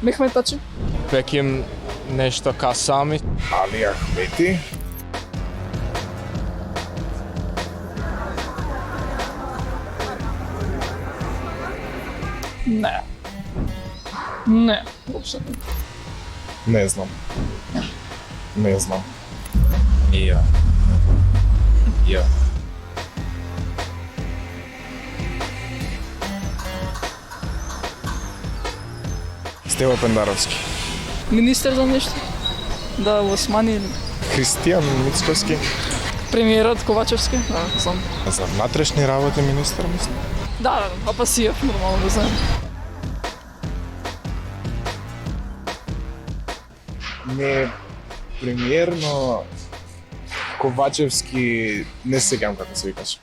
Мехметачи. Беким нешто Касами. Али Ахмети. Не. Не, вообще не. Не знам. Не знам. Ја. Ја. Стево Пендаровски. Министер за нешто? Да, Османи или Христијан Мицкоски. премиерот Ковачевски? Да, знам. За внатрешни работи министар, мислам. Да, Апасиев, нормално да знам. Не премиер, но Ковачевски не се сеќавам како се викаше.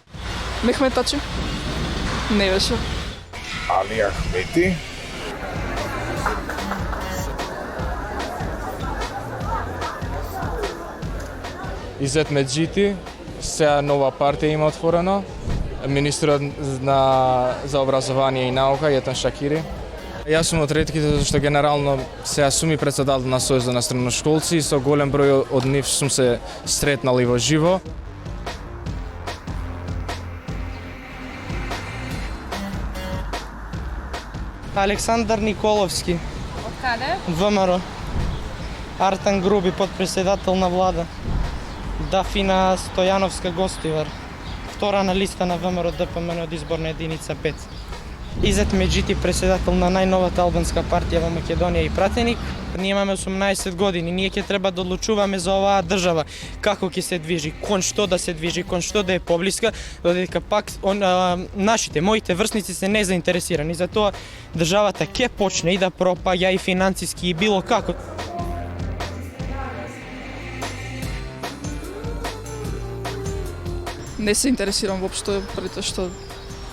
Мехметачи. Не беше. Али Ахмети. Изет Меджити, сега нова партија има отворено. Министерот за образование и наука Јетан Шакири. Јас сум од ретките зашто генерално сега сум и председател на Сојузот на средношколци и со голем број од нив сум се сретнал и во живо. Александар Николовски. Од каде? ВМРО. Артан Груби, подпредседател на влада. Дафина Стојановска Гостивар. Втора на листа на ВМРО ДПМН од изборна единица 5. Изет Меджити, председател на најновата албанска партија во Македонија и пратеник. Ние имаме 18 години, ние ќе треба да одлучуваме за оваа држава како ќе се движи, кон што да се движи, кон што да е поблиска, додека пак нашите, моите врсници се незаинтересирани. Затоа државата ќе почне и да пропаѓа и финансиски и било како. Не се интересирам воопшто пред што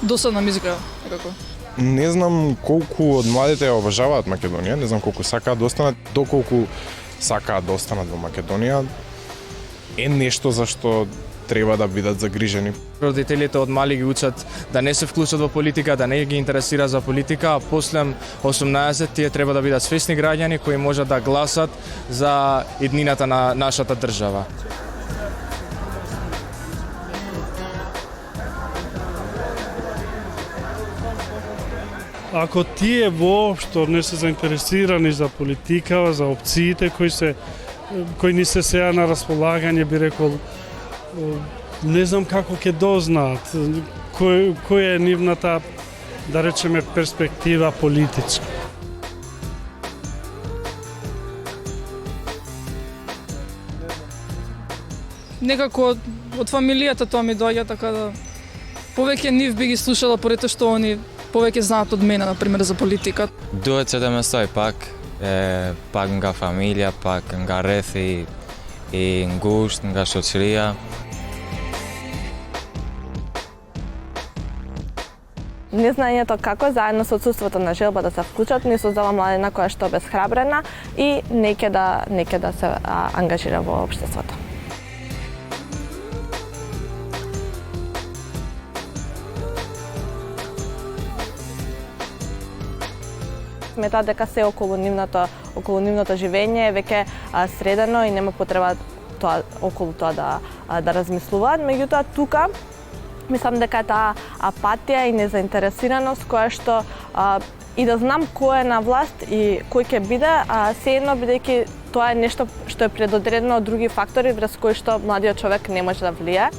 досадно ми изгледа некако. Не знам колку од младите ја обожаваат Македонија, не знам колку сакаат да останат, доколку сакаат да останат во Македонија, е нешто за што треба да бидат загрижени. Родителите од мали ги учат да не се вклучат во политика, да не ги интересира за политика, а после 18 тие треба да бидат свесни граѓани кои можат да гласат за иднината на нашата држава. Ако тие воопшто не се заинтересирани за политика, за опциите кои ни се сега на располагање, би рекол, не знам како ќе дознаат која е нивната, да речеме, перспектива политичка. Некако од фамилијата тоа ми доаѓа, така да повеќе нив би ги слушала поради што они повеќе знаат од мене, например, за политика. Duhet që të mësoj pak nga familja, pak nga rrethi i ngushtë, nga shoqëria. Незнанието како заедно со отсуството на желба да се вклучат ни создава младина која што е обесхрабрена и не ќе да се ангажира во општеството. Сметаат дека се околу нивното живење е веќе средено и нема потреба околу тоа да размислуваат. Меѓутоа тука мислам дека таа апатија и незаинтересираност која што и да знам кој е на власт и кој ќе биде, сеедно бидејќи тоа е нешто што е предодредено од други фактори врз кои што младиот човек не може да влијае.